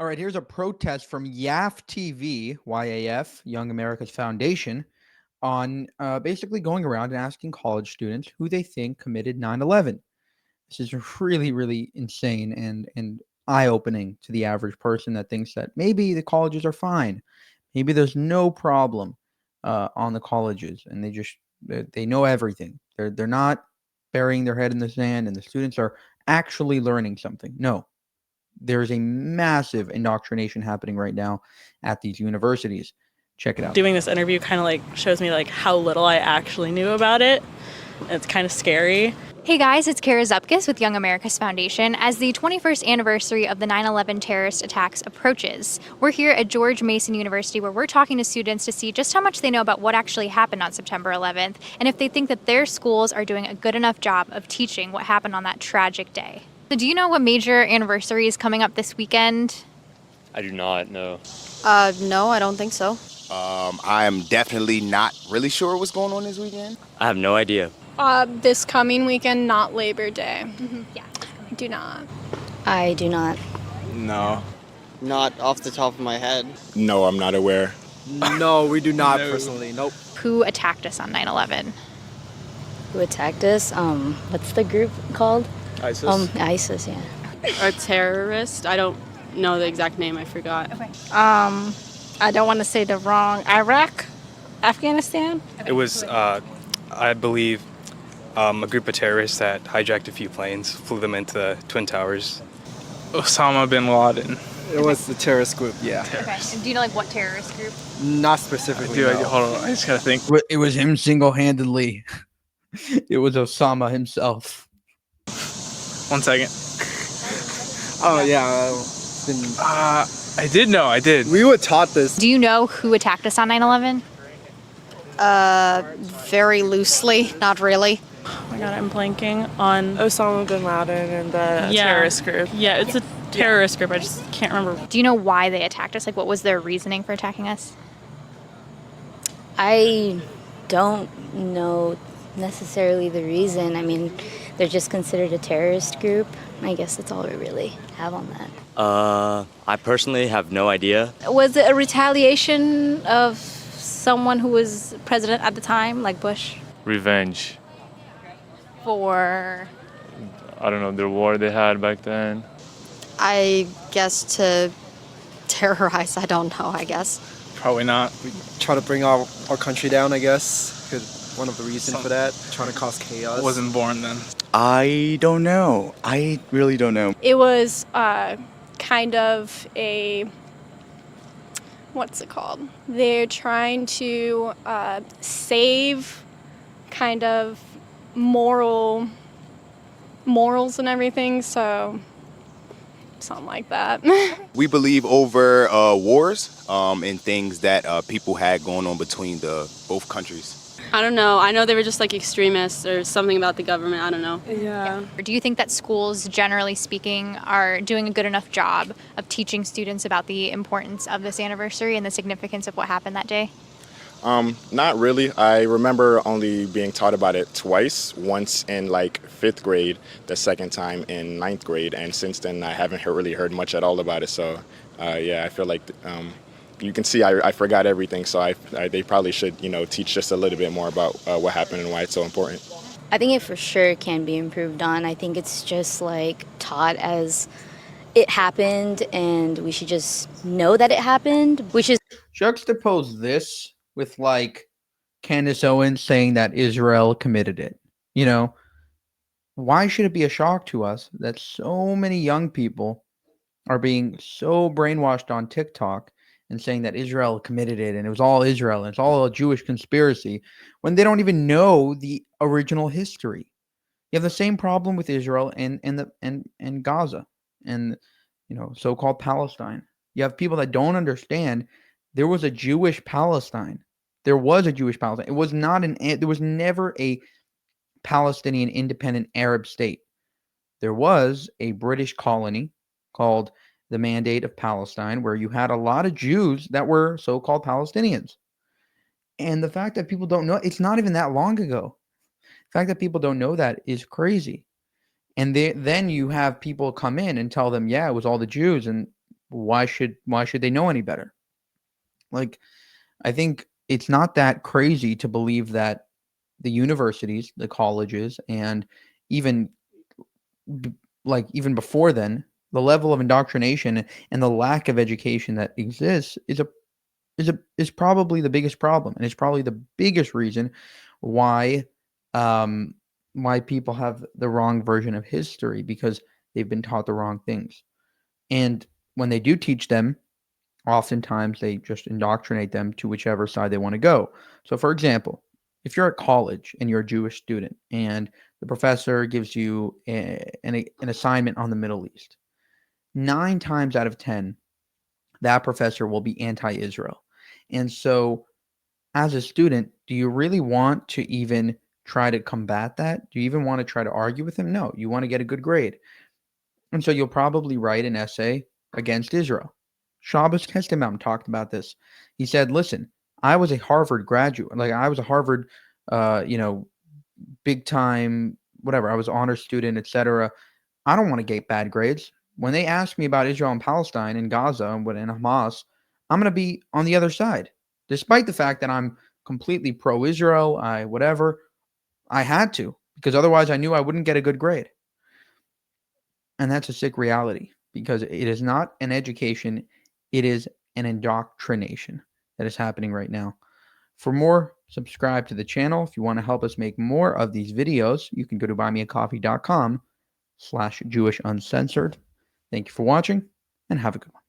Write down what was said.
All right, here's a protest from YAF TV, YAF, Young America's Foundation, on basically going around and asking college students who they think committed 9/11. This is really, really insane and eye-opening to the average person that thinks that maybe the colleges are fine, maybe there's no problem on the colleges, and they know everything. They're not burying their head in the sand, and the students are actually learning something. No, there's a massive indoctrination happening right now at these universities. Check it out. Doing this interview kind of like shows me like how little I actually knew about it. It's kind of scary. Hey guys, it's Kara Zupkis with Young America's Foundation. As the 21st anniversary of the 9/11 terrorist attacks approaches, we're here at George Mason University where we're talking to students to see just how much they know about what actually happened on September 11th and if they think that their schools are doing a good enough job of teaching what happened on that tragic day. So do you know what major anniversary is coming up this weekend? I do not know. No, I don't think so. I am definitely not really sure what's going on this weekend. I have no idea. This coming weekend, not Labor Day. Yeah. I do not. I do not. No. Not off the top of my head. No, I'm not aware. No, we do not personally. Nope. Who attacked us on 9/11? Who attacked us? What's the group called? ISIS. ISIS, yeah. A terrorist. I don't know the exact name. I forgot. Okay. I don't want to say the wrong. Iraq? Afghanistan? It was, I believe, a group of terrorists that hijacked a few planes, flew them into the Twin Towers. Osama bin Laden. It was the terrorist group, yeah. Okay. And do you know like what terrorist group? Not specifically. Dude, no. hold on. I just gotta think. It was him single-handedly. It was Osama himself. 1 second. Oh, yeah. It's been... I did know. I did. We were taught this. Do you know who attacked us on 9/11? Very loosely, not really. Oh my god, I'm blanking on Osama bin Laden and the terrorist group. Yeah, it's a terrorist group. I just can't remember. Do you know why they attacked us? Like what was their reasoning for attacking us? I don't know necessarily the reason. I mean, they're just considered a terrorist group. I guess that's all we really have on that. I personally have no idea. Was it a retaliation of someone who was president at the time, like Bush? Revenge. For... I don't know, the war they had back then. I guess to terrorize, I don't know, I guess. Probably not. We try to bring our country down, I guess. One of the reasons for that, trying to cause chaos. I wasn't born then. I don't know. I really don't know. It was kind of a... What's it called? They're trying to save kind of morals and everything, so something like that. We believe over wars and things that people had going on between the both countries. I don't know. I know they were just like extremists or something about the government. I don't know. Yeah. Or do you think that schools, generally speaking, are doing a good enough job of teaching students about the importance of this anniversary and the significance of what happened that day? Not really. I remember only being taught about it twice. Once in like 5th grade, the second time in 9th grade, and since then I haven't really heard much at all about it. So, yeah, I feel like you can see I forgot everything. So they probably should, teach just a little bit more about what happened and why it's so important. I think it for sure can be improved on. I think it's just like taught as it happened, and we should just know that it happened, which is... Juxtapose this with like Candace Owens saying that Israel committed it. Why should it be a shock to us that so many young people are being so brainwashed on TikTok and saying that Israel committed it and it was all Israel and it's all a Jewish conspiracy when they don't even know the original history? You have the same problem with Israel and Gaza and so-called Palestine. You have people that don't understand there was a Jewish Palestine. There was a Jewish Palestine. It was not there was never a Palestinian independent Arab state. There was a British colony called the Mandate of Palestine, where you had a lot of Jews that were so-called Palestinians. And the fact that people don't know, it's not even that long ago. The fact that people don't know that is crazy. And then you have people come in and tell them, yeah, it was all the Jews. And why should they know any better? Like, I think it's not that crazy to believe that the universities, the colleges, and even even before then, the level of indoctrination and the lack of education that exists is probably the biggest problem, and it's probably the biggest reason why um, why people have the wrong version of history, because they've been taught the wrong things. And when they do teach them, oftentimes they just indoctrinate them to whichever side they want to go. So, for example, if you're at college and you're a Jewish student and the professor gives you an assignment on the Middle East, 9 times out of 10, that professor will be anti Israel. And so, as a student, do you really want to even try to combat that? Do you even want to try to argue with him? No, you want to get a good grade. And so you'll probably write an essay against Israel. Shabbos Kestenbaum talked about this. He said, listen, I was a Harvard graduate. Like, I was a Harvard, you know, big time, whatever. I was honor student, etc. I don't want to get bad grades. When they ask me about Israel and Palestine and Gaza and Hamas, I'm going to be on the other side, despite the fact that I'm completely pro-Israel. I had to, because otherwise I knew I wouldn't get a good grade. And that's a sick reality, because it is not an education, it is an indoctrination that is happening right now. For more, subscribe to the channel. If you want to help us make more of these videos, you can go to buymeacoffee.com/Jewish Uncensored. Thank you for watching, and have a good one.